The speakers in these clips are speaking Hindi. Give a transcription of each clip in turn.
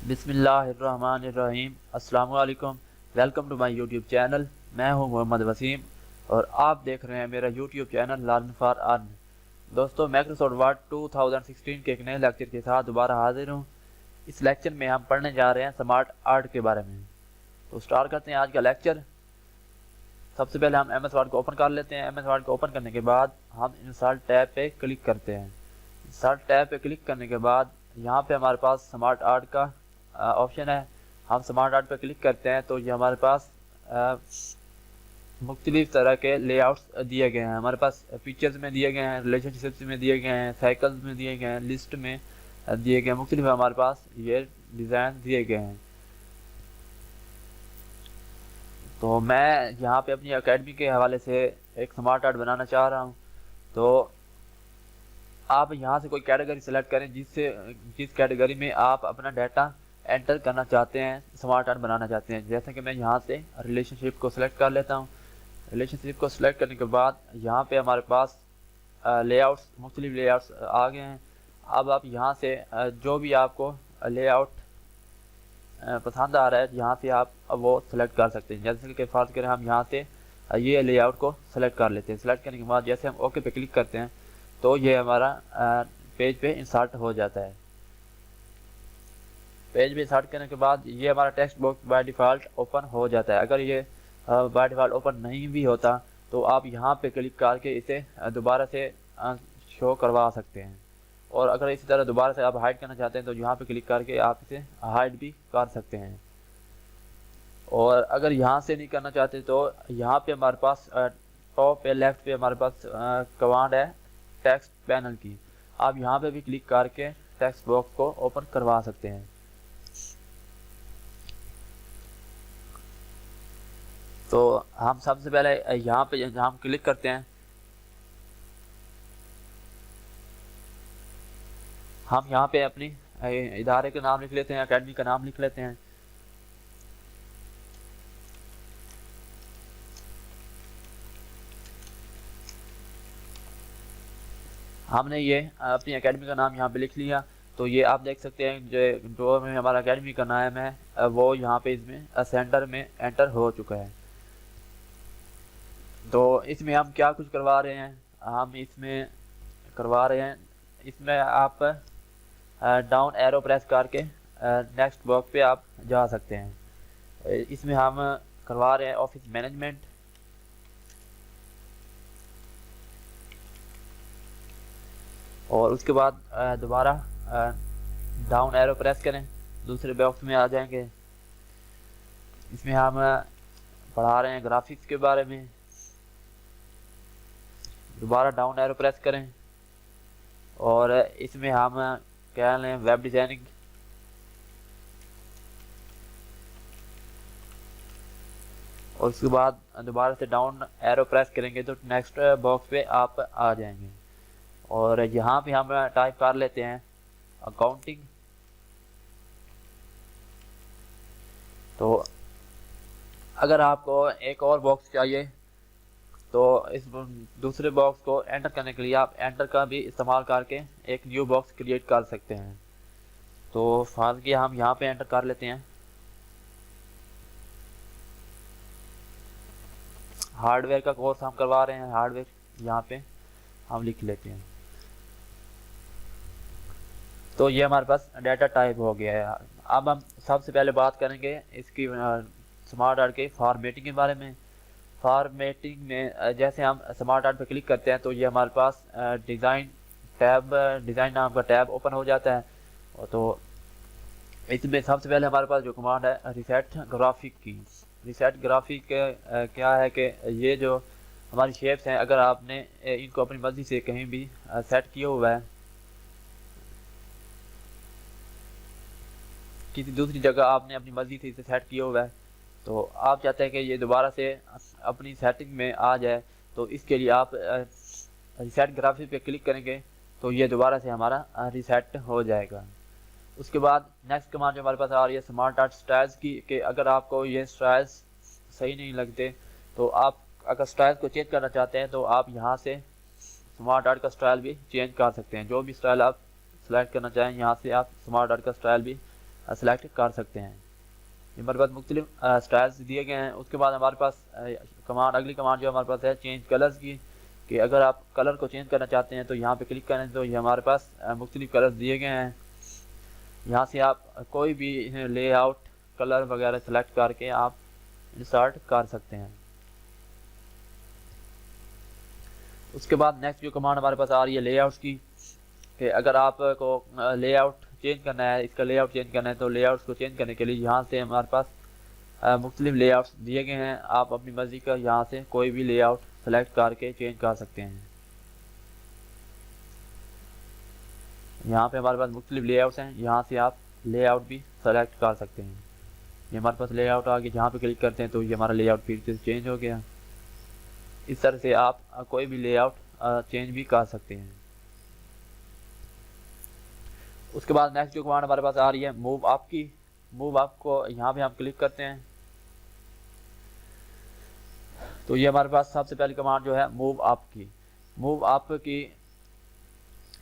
बिस्मिल्लाहिर्रहमानिर्रहीम। अस्सलामु अलैकुम। Welcome to my YouTube channel. मैं हूं मोहम्मद वसीम और आप देख रहे हैं मेरा YouTube channel learn for earn. दोस्तों, माइक्रोसॉफ्ट वर्ड 2016 के एक नए लेक्चर के साथ दोबारा हाजिर हूं। इस लेक्चर में हम पढ़ने जा रहे हैं स्मार्ट आर्ट के बारे में। तो स्टार्ट करते हैं आज का लेक्चर। सबसे पहले हम एम एस वर्ड को ओपन कर लेते हैं। एम एस वर्ड को ओपन करने के बाद हम इंसर्ट टैब पे क्लिक करते हैं। इंसर्ट टैब पे क्लिक करने के बाद यहाँ पे हमारे पास स्मार्ट आर्ट का ऑप्शन है। हम स्मार्ट आर्ट पे क्लिक करते हैं तो ये हमारे पास मुख्तलिफ तरह के लेआउट्स दिए गए हैं। हमारे पास पिक्चर्स में दिए गए हैं, रिलेशनशिप्स में दिए गए हैं, साइकिल्स में दिए गए हैं, लिस्ट में दिए गए हैं। मुख्तलिफ हमारे पास ये डिज़ाइन दिए गए हैं। तो मैं यहाँ पे अपनी एकेडमी के हवाले से एक स्मार्ट आर्ट बनाना चाह रहा हूँ। तो आप यहाँ से कोई कैटेगरी सेलेक्ट करें जिस कैटेगरी में आप अपना डाटा एंटर करना चाहते हैं, स्मार्ट आर्ट बनाना चाहते हैं। जैसे कि मैं यहाँ से रिलेशनशिप को सिलेक्ट कर लेता हूँ। रिलेशनशिप को सिलेक्ट करने के बाद यहाँ पे हमारे पास लेआउट्स, मुख्तलिफ लेआउट्स आ गए हैं। अब आप यहाँ से जो भी आपको लेआउट पसंद आ रहा है, यहाँ से आप वो सिलेक्ट कर सकते हैं। जैसे कि फर्ज करें हम यहाँ से ये लेआउट को सिलेक्ट कर लेते हैं। सिलेक्ट करने के बाद जैसे हम ओके पे क्लिक करते हैं तो ये हमारा पेज पे इंसर्ट हो जाता है। पेज पे इंसर्ट करने के बाद ये हमारा text box by default open हो जाता है। अगर ये बाय डिफ़ॉल्ट ओपन नहीं भी होता तो आप यहाँ पे क्लिक करके इसे दोबारा से शो करवा सकते हैं। और अगर इसी तरह दोबारा से आप हाइड करना चाहते हैं तो यहाँ पे क्लिक करके आप इसे हाइड भी कर सकते हैं। और अगर यहाँ से नहीं करना चाहते तो यहाँ पे हमारे पास टॉप पे लेफ्ट पे हमारे पास कमांड है टेक्स्ट पैनल की। आप यहाँ पे भी क्लिक करके टेक्स्ट बॉक्स को ओपन करवा सकते हैं। तो हम सबसे पहले यहाँ पे हम क्लिक करते हैं, हम यहाँ पे अपनी इदारे का नाम लिख लेते हैं, अकेडमी का नाम लिख लेते हैं। हमने ये अपनी एकेडमी का नाम यहाँ पे लिख लिया। तो ये आप देख सकते हैं जो में हमारा एकेडमी का नाम है वो यहाँ पे इसमें सेंटर में एंटर हो चुका है। तो इसमें हम क्या कुछ करवा रहे हैं, हम इसमें करवा रहे हैं, इसमें आप डाउन एरो प्रेस करके नेक्स्ट बॉक्स पे आप जा सकते हैं। इसमें हम करवा रहे हैं ऑफिस मैनेजमेंट। और उसके बाद दोबारा डाउन एरो प्रेस करें, दूसरे बॉक्स में आ जाएंगे। इसमें हम पढ़ा रहे हैं ग्राफिक्स के बारे में। दोबारा डाउन एरो प्रेस करें और इसमें हम कह लें वेब डिज़ाइनिंग। और उसके बाद दोबारा से डाउन एरो प्रेस करेंगे तो नेक्स्ट बॉक्स पे आप आ जाएंगे। और यहाँ पे हम टाइप कर लेते हैं अकाउंटिंग। तो अगर आपको एक और बॉक्स चाहिए तो इस दूसरे बॉक्स को एंटर करने के लिए आप एंटर का भी इस्तेमाल करके एक न्यू बॉक्स क्रिएट कर सकते हैं। तो फाल के हम यहाँ पे एंटर कर लेते हैं हार्डवेयर का कोर्स हम करवा रहे हैं। हार्डवेयर यहाँ पे हम लिख लेते हैं। तो ये हमारे पास डाटा टाइप हो गया है। अब हम सबसे पहले बात करेंगे इसकी स्मार्ट आर्ट के फॉर्मेटिंग के बारे में। फॉर्मेटिंग में जैसे हम स्मार्ट आर्ट पर क्लिक करते हैं तो ये हमारे पास डिज़ाइन नाम का टैब ओपन हो जाता है। तो इसमें सबसे पहले हमारे पास जो कमांड है रिसेट ग्राफिक की। रिसेट ग्राफिक क्या है कि ये जो हमारी शेप्स हैं, अगर आपने इनको अपनी मर्जी से कहीं भी सेट किया हुआ है, किसी दूसरी जगह आपने अपनी मर्जी से इसे सेट किया हुआ है, तो आप चाहते हैं कि ये दोबारा से अपनी सेटिंग में आ जाए, तो इसके लिए आप रिसेट ग्राफिक पे क्लिक करेंगे तो ये दोबारा से हमारा रिसेट हो जाएगा। उसके बाद नेक्स्ट कमांड जो हमारे पास आ रही है स्मार्ट आर्ट स्टाइल्स की, कि अगर आपको ये स्टाइल्स सही नहीं लगते तो आप अगर स्टाइल्स को चेंज करना चाहते हैं तो आप यहाँ से स्मार्ट आर्ट का स्टाइल भी चेंज कर सकते हैं। जो भी स्टाइल आप सेलेक्ट करना चाहें यहाँ से आप स्मार्ट आर्ट का स्टाइल भी सेलेक्ट कर सकते हैं। ये हमारे पास मुख्तलिफ स्टाइल्स दिए गए हैं। उसके बाद हमारे पास कमांड, अगली कमांड जो हमारे पास है चेंज कलर्स की, कि अगर आप कलर को चेंज करना चाहते हैं तो यहाँ पे क्लिक करें तो ये हमारे पास मुख्तलिफ कलर्स दिए गए हैं। यहाँ से आप कोई भी लेआउट कलर वगैरह सेलेक्ट करके आप इंसर्ट कर सकते हैं। उसके बाद नेक्स्ट जो कमांड हमारे पास आ रही है लेआउट्स की, कि अगर आपको लेआउट चेंज करना है, इसका लेआउट चेंज करना है, तो लेआउट्स को चेंज करने के लिए यहाँ से हमारे पास मुख्तलिफ लेआउट्स दिए गए हैं। आप अपनी मर्जी का यहाँ से कोई भी लेआउट सेलेक्ट करके चेंज कर सकते हैं। यहाँ पे हमारे पास मुख्तलिफ लेआउट्स हैं, यहाँ से आप लेआउट भी सेलेक्ट कर सकते हैं। ये हमारे पास लेआउट आ गया, जहाँ पे क्लिक करते हैं तो ये हमारा लेआउट फिर से चेंज हो गया। इस तरह से आप कोई भी लेआउट चेंज भी कर सकते हैं। उसके बाद नेक्स्ट जो कमांड हमारे पास आ रही है मूव अप की। मूव अप को यहाँ पे हम क्लिक करते हैं तो ये हमारे पास सबसे पहली कमांड जो है मूव अप की। मूव अप की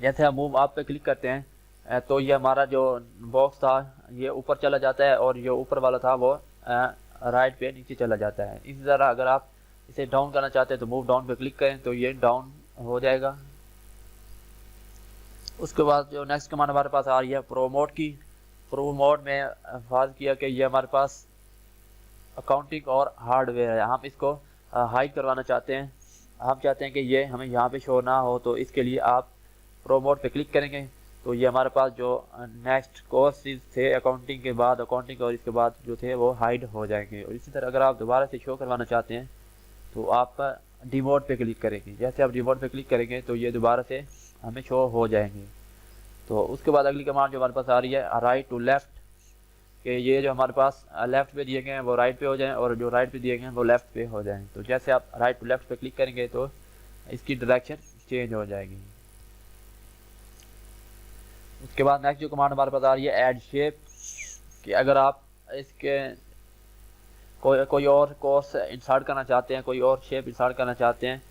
जैसे हम मूव अप पे क्लिक करते हैं तो ये हमारा जो बॉक्स था ये ऊपर चला जाता है और जो ऊपर वाला था वो राइट पे नीचे चला जाता है। इसी तरह अगर आप इसे डाउन करना चाहते हैं तो मूव डाउन पे क्लिक करें तो ये डाउन हो जाएगा। उसके बाद जो नेक्स्ट कमांड हमारे पास आ रही है प्रोमोट की। प्रोमोट में फर्ज किया कि ये हमारे पास अकाउंटिंग और हार्डवेयर है, हम इसको हाइड करवाना चाहते हैं। हम चाहते हैं कि ये हमें यहाँ पे शो ना हो, तो इसके लिए आप प्रोमोट पे क्लिक करेंगे तो ये हमारे पास जो नेक्स्ट कोर्सेज थे अकाउंटिंग के बाद, अकाउंटिंग और इसके बाद जो थे वो हाइड हो जाएंगे। और इसी तरह अगर आप दोबारा से शो करवाना चाहते हैं तो आप डिमोट पे क्लिक करेंगे। जैसे आप डिमोट पे क्लिक करेंगे तो ये दोबारा से हमें शो हो जाएंगे। तो उसके बाद अगली कमांड जो हमारे पास आ रही है राइट टू लेफ्ट, कि ये जो हमारे पास लेफ्ट पे दिए गए हैं वो राइट पे हो जाएं और जो राइट पे दिए गए हैं वो लेफ्ट पे हो जाएं। तो जैसे आप राइट टू लेफ्ट पे क्लिक करेंगे तो इसकी डायरेक्शन चेंज हो जाएगी। उसके बाद नेक्स्ट जो कमांड हमारे पास आ रही है ऐड शेप, कि अगर आप इसके कोई और कोर्स इंसर्ट करना चाहते हैं, कोई और शेप इंसर्ट करना चाहते हैं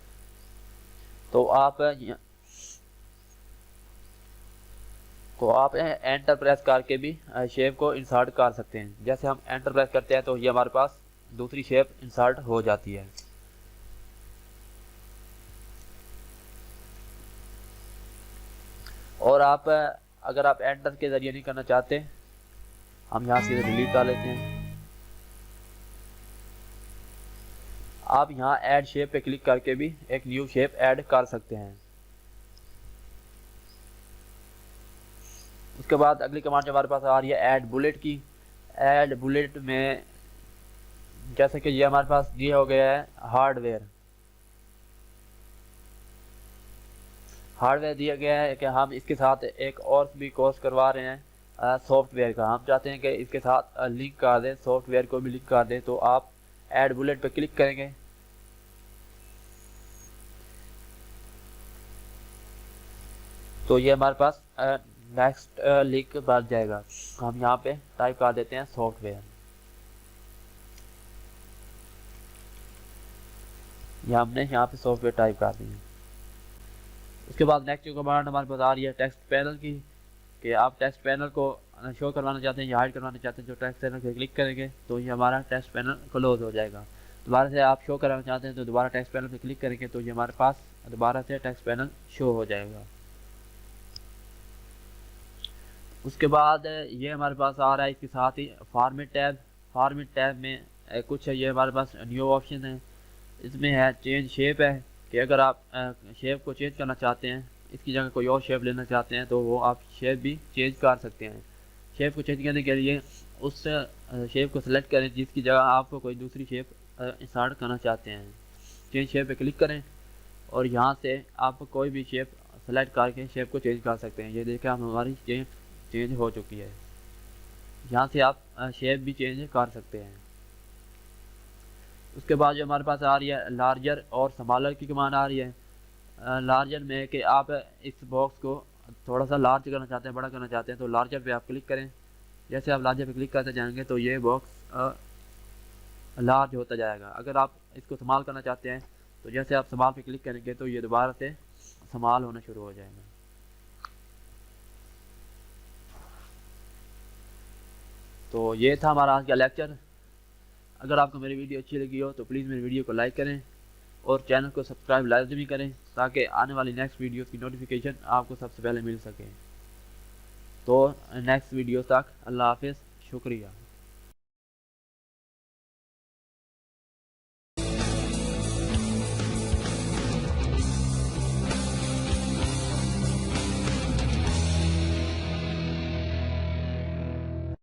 तो आप एंटर प्रेस करके भी शेप को इंसर्ट कर सकते हैं। जैसे हम एंटर प्रेस करते हैं तो ये हमारे पास दूसरी शेप इंसर्ट हो जाती है। और आप अगर आप एंटर के जरिए नहीं करना चाहते, हम यहाँ से डिलीट कर लेते हैं। आप यहाँ ऐड शेप पे क्लिक करके भी एक न्यू शेप ऐड कर सकते हैं। उसके बाद अगली कमांड जो हमारे पास आ रही है ऐड बुलेट की। ऐड बुलेट में जैसे कि ये हमारे पास ये हो गया है हार्डवेयर दिया गया है कि हम इसके साथ एक और भी कोर्स करवा रहे हैं सॉफ्टवेयर का। हम चाहते हैं कि इसके साथ लिंक कर दें, सॉफ्टवेयर को भी लिंक कर दें। तो आप ऐड बुलेट पे क्लिक करेंगे तो ये हमारे पास नेक्स्ट लिंक बन जाएगा। हम यहाँ पे टाइप कर देते हैं सॉफ्टवेयर। ये हमने यहाँ पे सॉफ्टवेयर टाइप कर दिया। उसके बाद नेक्स्ट जो कमांड हमारे पास आ रही है टेक्स्ट पैनल की, कि आप टेक्स्ट पैनल को शो करवाना चाहते हैं या हाइड करवाना चाहते हैं। जो टेक्स्ट पैनल पे क्लिक करेंगे तो ये हमारा टेक्स्ट पैनल क्लोज हो जाएगा। दोबारा से आप शो कराना चाहते हैं तो दोबारा टेक्स्ट पैनल पे क्लिक करेंगे तो ये हमारे पास दोबारा से टेक्स्ट पैनल शो हो जाएगा। उसके बाद ये हमारे पास आ रहा है इसके साथ ही फॉर्मेट टैब। फॉर्मेट टैब में कुछ ये हमारे पास न्यू ऑप्शन है। इसमें है चेंज शेप, है कि अगर आप शेप को चेंज करना चाहते हैं, इसकी जगह कोई और शेप लेना चाहते हैं तो वो आप शेप भी चेंज कर सकते हैं। शेप को चेंज करने के लिए उस शेप को सिलेक्ट करें जिसकी जगह आप कोई दूसरी शेप इंसर्ट करना चाहते हैं। चेंज शेप पे क्लिक करें और यहाँ से आप कोई भी शेप सेलेक्ट करके शेप को चेंज कर सकते हैं। ये देखें आप हमारी शेप चेंज हो चुकी है। यहाँ से आप शेप भी चेंज कर सकते हैं। उसके बाद जो हमारे पास आ रही है लार्जर और स्मॉलर की कमांड आ रही है। लार्जर में कि आप इस बॉक्स को थोड़ा सा लार्ज करना चाहते हैं, बड़ा करना चाहते हैं तो लार्जर पे आप क्लिक करें। जैसे आप लार्जर पे क्लिक करते जाएंगे तो ये बॉक्स लार्ज होता जाएगा। अगर आप इसको स्मॉल करना चाहते हैं तो जैसे आप स्मॉल पे क्लिक करेंगे तो ये दोबारा से स्मॉल होना शुरू हो जाएगा। तो ये था हमारा आज का लेक्चर। अगर आपको मेरी वीडियो अच्छी लगी हो तो प्लीज़ मेरी वीडियो को लाइक करें और चैनल को सब्सक्राइब लाजमी करें, ताकि आने वाली नेक्स्ट वीडियो की नोटिफिकेशन आपको सबसे पहले मिल सके। तो नेक्स्ट वीडियो तक अल्लाह हाफिज़, शुक्रिया।